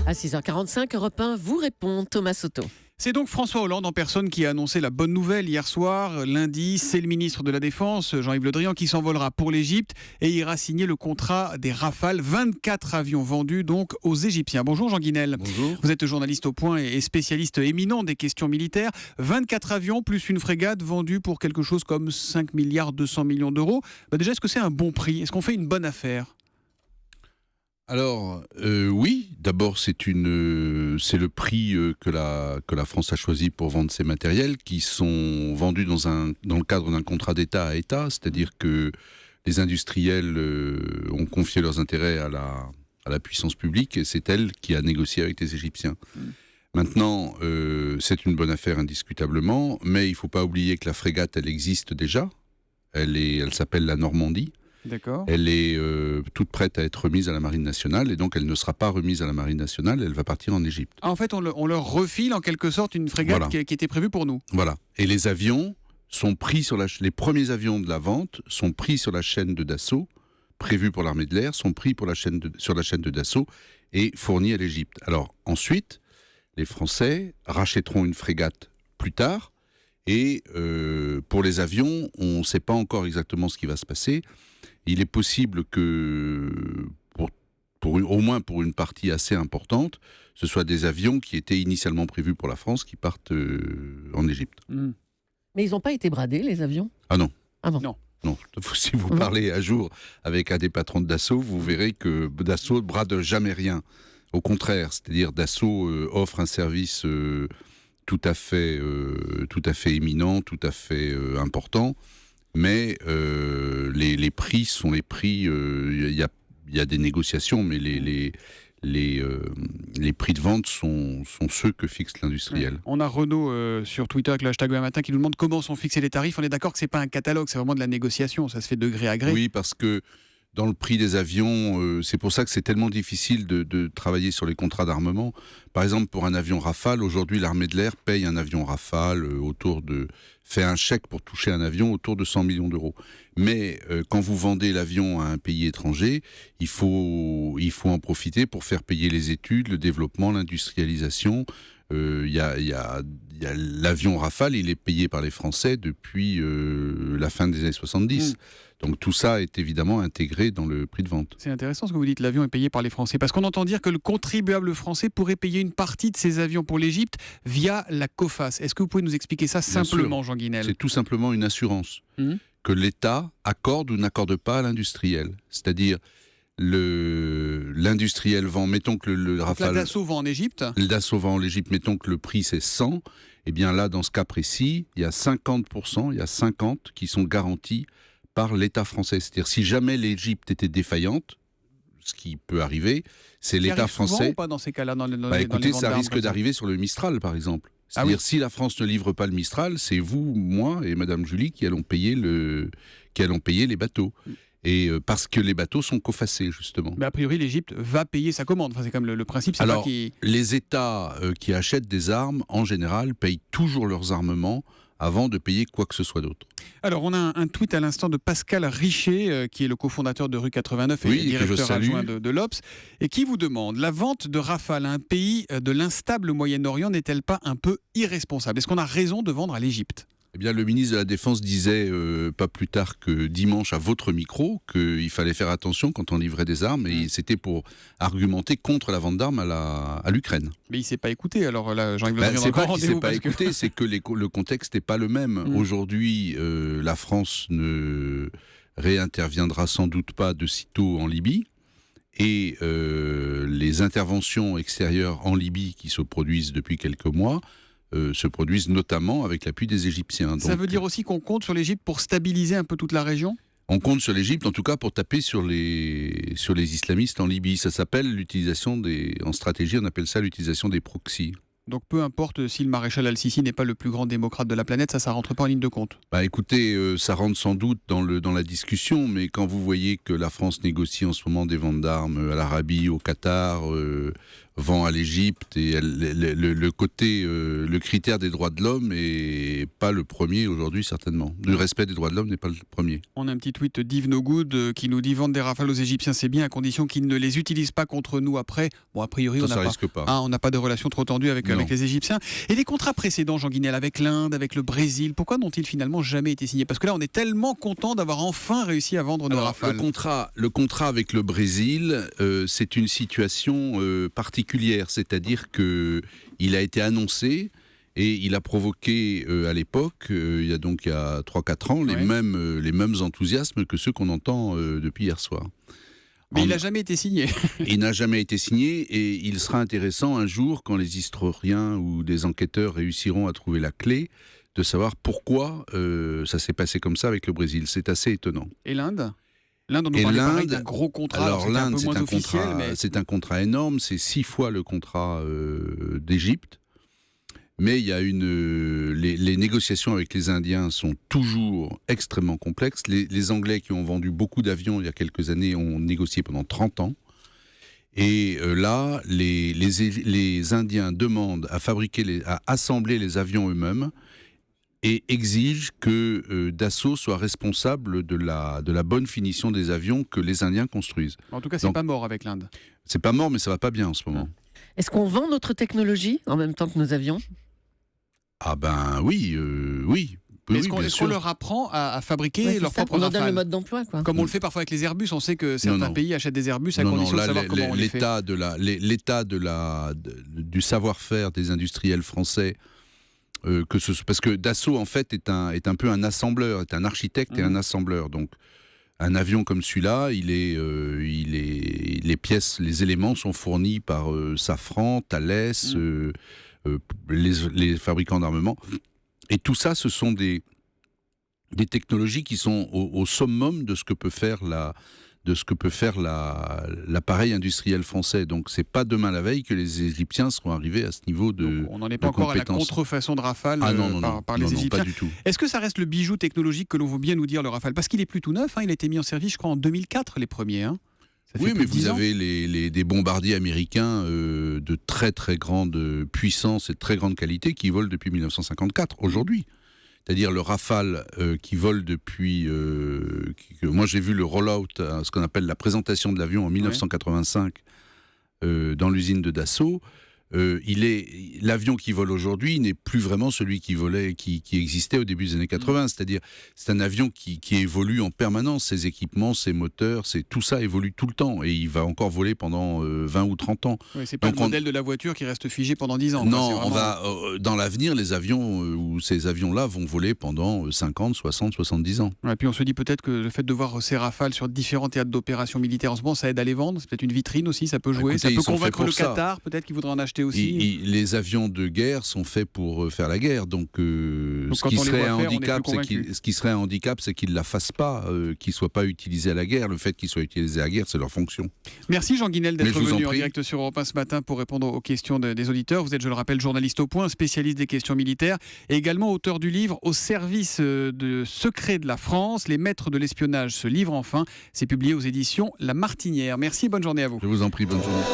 À 6h45, Europe 1 vous répond, Thomas Soto. C'est donc François Hollande en personne qui a annoncé la bonne nouvelle hier soir. Lundi, c'est le ministre de la Défense, Jean-Yves Le Drian, qui s'envolera pour l'Égypte et ira signer le contrat des Rafales. 24 avions vendus donc aux Égyptiens. Bonjour Jean Guinel. Bonjour. Vous êtes journaliste au Point et spécialiste éminent des questions militaires. 24 avions plus une frégate vendue pour quelque chose comme 5 milliards 200 millions d'euros. Déjà, est-ce que c'est un bon prix ? Est-ce qu'on fait une bonne affaire ? Alors, oui, d'abord c'est le prix que la France a choisi pour vendre ses matériels qui sont vendus dans le cadre d'un contrat d'État à État, c'est-à-dire que les industriels ont confié leurs intérêts à la puissance publique et c'est elle qui a négocié avec les Égyptiens. Maintenant, c'est une bonne affaire indiscutablement, mais il ne faut pas oublier que la frégate, elle existe déjà, elle s'appelle la Normandie. D'accord. Elle est toute prête à être remise à la Marine nationale et donc elle ne sera pas remise à la Marine nationale, elle va partir en Égypte. Ah, en fait, on leur refile en quelque sorte une frégate Voilà. qui était prévue pour nous. Voilà. Et les avions sont pris les premiers avions de la vente sont pris sur la chaîne de Dassault, prévus pour l'armée de l'air, sont pris sur la chaîne de Dassault et fournis à l'Égypte. Alors ensuite, les Français rachèteront une frégate plus tard et pour les avions, on ne sait pas encore exactement ce qui va se passer. Il est possible que, au moins pour une partie assez importante, ce soit des avions qui étaient initialement prévus pour la France qui partent en Égypte. Mais ils n'ont pas été bradés, les avions ? Ah non. Ah bon. Non. Non. Si vous parlez à jour avec un des patrons de Dassault, vous verrez que Dassault ne brade jamais rien. Au contraire, c'est-à-dire Dassault offre un service tout à fait éminent, tout à fait important. Mais les prix sont les prix. Il y a des négociations, mais les prix de vente sont ceux que fixe l'industriel. Ouais. On a Renaud sur Twitter avec le hashtag un matin qui nous demande comment sont fixés les tarifs. On est d'accord que c'est pas un catalogue, c'est vraiment de la négociation. Ça se fait de gré à gré. Oui, parce que dans le prix des avions, c'est pour ça que c'est tellement difficile de travailler sur les contrats d'armement. Par exemple, pour un avion Rafale, aujourd'hui, l'armée de l'air paye un avion Rafale fait un chèque pour toucher un avion autour de 100 millions d'euros. Mais quand vous vendez l'avion à un pays étranger, il faut en profiter pour faire payer les études, le développement, l'industrialisation. L'avion Rafale, il est payé par les Français depuis la fin des années 70. Donc tout ça est évidemment intégré dans le prix de vente. C'est intéressant ce que vous dites, l'avion est payé par les Français. Parce qu'on entend dire que le contribuable français pourrait payer une partie de ses avions pour l'Égypte via la COFAS. Est-ce que vous pouvez nous expliquer ça simplement, Jean Guinel ? C'est tout simplement une assurance que l'État accorde ou n'accorde pas à l'industriel. C'est-à-dire, l'industriel vend, mettons que le Rafale... Donc la Dassault vend en Égypte ? Le Dassault vend en Égypte, mettons que le prix c'est 100, et bien là, dans ce cas précis, il y a 50%, il y a 50 qui sont garantis par l'État français. C'est-à-dire, si jamais l'Égypte était défaillante, ce qui peut arriver, c'est l'État français... Souvent ou pas dans ces cas-là écoutez, ça risque d'arriver sur le Mistral, par exemple. C'est-à-dire, si la France ne livre pas le Mistral, c'est vous, moi et Madame Julie qui allons payer les bateaux. Et parce que les bateaux sont cofassés, justement. Mais a priori, l'Égypte va payer sa commande. Enfin, c'est comme le principe. Alors, les États qui achètent des armes, en général, payent toujours leurs armements avant de payer quoi que ce soit d'autre. Alors, on a un tweet à l'instant de Pascal Richer, qui est le cofondateur de Rue 89 et directeur adjoint de l'Obs, et qui vous demande, la vente de Rafale à un pays de l'instable Moyen-Orient n'est-elle pas un peu irresponsable ? Est-ce qu'on a raison de vendre à l'Égypte ? Eh bien, le ministre de la Défense disait, pas plus tard que dimanche à votre micro, qu'il fallait faire attention quand on livrait des armes, et c'était pour argumenter contre la vente d'armes à l'Ukraine. Mais il ne s'est pas écouté, alors là, Jean-Yves Le Drian c'est pas encore qu'il ne s'est pas rendez-vous écouté, c'est que le contexte n'est pas le même. Aujourd'hui, la France ne réinterviendra sans doute pas de sitôt en Libye, et les interventions extérieures en Libye qui se produisent depuis quelques mois se produisent notamment avec l'appui des Égyptiens. Ça veut dire aussi qu'on compte sur l'Égypte pour stabiliser un peu toute la région ? On compte sur l'Égypte, en tout cas, pour taper sur les islamistes en Libye. Ça s'appelle en stratégie, on appelle ça l'utilisation des proxys. Donc peu importe si le maréchal Al-Sisi n'est pas le plus grand démocrate de la planète, ça rentre pas en ligne de compte. Écoutez, ça rentre sans doute dans la discussion, mais quand vous voyez que la France négocie en ce moment des ventes d'armes à l'Arabie, au Qatar, vend à l'Égypte, et le critère des droits de l'homme n'est pas le premier aujourd'hui, certainement. Le respect des droits de l'homme n'est pas le premier. On a un petit tweet d'Yves Nogood qui nous dit « Vendre des Rafales aux Égyptiens, c'est bien, à condition qu'ils ne les utilisent pas contre nous après. » Bon, a priori, on n'a pas de relation trop tendue avec les Égyptiens. Et les contrats précédents, Jean Guinel, avec l'Inde, avec le Brésil, pourquoi n'ont-ils finalement jamais été signés? Parce que là, on est tellement content d'avoir enfin réussi à vendre nos Rafales. Le contrat avec le Brésil, c'est une situation particulière, c'est-à-dire qu'il a été annoncé et il a provoqué à l'époque, il y a 3-4 ans, les mêmes enthousiasmes que ceux qu'on entend depuis hier soir. Mais il n'a jamais été signé. Il n'a jamais été signé, et il sera intéressant un jour, quand les historiens ou des enquêteurs réussiront à trouver la clé, de savoir pourquoi ça s'est passé comme ça avec le Brésil. C'est assez étonnant. Et l'Inde ? L'Inde, on nous parlait pareil d'un gros contrat. Alors l'Inde, mais c'est un contrat énorme, c'est 6 fois le contrat d'Égypte. Mais il y a les négociations avec les Indiens sont toujours extrêmement complexes. Les Anglais, qui ont vendu beaucoup d'avions il y a quelques années, ont négocié pendant 30 ans. Et là, les Indiens demandent à assembler les avions eux-mêmes, et exige que Dassault soit responsable de la bonne finition des avions que les Indiens construisent. En tout cas, c'est pas mort avec l'Inde. C'est pas mort, mais ça va pas bien en ce moment. Est-ce qu'on vend notre technologie en même temps que nos avions ? Ah ben oui. Est-ce qu'on leur apprend à fabriquer leur propre Rafale ? On leur donne le mode d'emploi, quoi. Comme on le fait parfois avec les Airbus. On sait que certains pays achètent des Airbus à condition de savoir comment on les fait. L'état du savoir-faire des industriels français, parce que Dassault en fait est un peu un assembleur, est un architecte et un assembleur. Donc un avion comme celui-là, les pièces, les éléments sont fournis par Safran, Thales, les fabricants d'armement. Et tout ça, ce sont des technologies qui sont au summum de ce que peut faire l'appareil industriel français. Donc c'est pas demain la veille que les Égyptiens seront arrivés à ce niveau de compétence. On n'en est pas encore à la contrefaçon de Rafale par les Égyptiens. Pas du tout. Est-ce que ça reste le bijou technologique que l'on veut bien nous dire, le Rafale ? Parce qu'il est plus tout neuf, il a été mis en service, je crois, en 2004, les premiers. Oui, mais vous avez des bombardiers américains de très très grande puissance et de très grande qualité qui volent depuis 1954, aujourd'hui. C'est-à-dire le Rafale qui vole depuis... moi j'ai vu le roll-out, ce qu'on appelle la présentation de l'avion en 1985 dans l'usine de Dassault. L'avion qui vole aujourd'hui n'est plus vraiment celui qui existait au début des années 80. C'est-à-dire, c'est un avion qui évolue en permanence. Ses équipements, ses moteurs, tout ça évolue tout le temps. Et il va encore voler pendant 20 ou 30 ans. Oui, c'est pas le modèle de la voiture qui reste figé pendant 10 ans. Non, dans l'avenir, les avions ou ces avions-là vont voler pendant 50, 60, 70 ans. Et puis on se dit peut-être que le fait de voir ces Rafales sur différents théâtres d'opérations militaires en ce moment, ça aide à les vendre. C'est peut-être une vitrine aussi, ça peut jouer. Écoutez, ça peut convaincre le Qatar, peut-être qu'il voudrait en acheter aussi. Les avions de guerre sont faits pour faire la guerre, donc ce qui serait un handicap, c'est qu'ils ne la fassent pas, qu'ils ne soient pas utilisés à la guerre. Le fait qu'ils soient utilisés à la guerre, c'est leur fonction. Merci Jean Guinel d'être venu en direct sur Europe 1 ce matin pour répondre aux questions des auditeurs. Vous êtes, je le rappelle, journaliste au Point, spécialiste des questions militaires et également auteur du livre Au service de secret de la France, les maîtres de l'espionnage se livrent enfin. C'est publié aux éditions La Martinière. Merci et bonne journée à vous. Je vous en prie, bonne journée.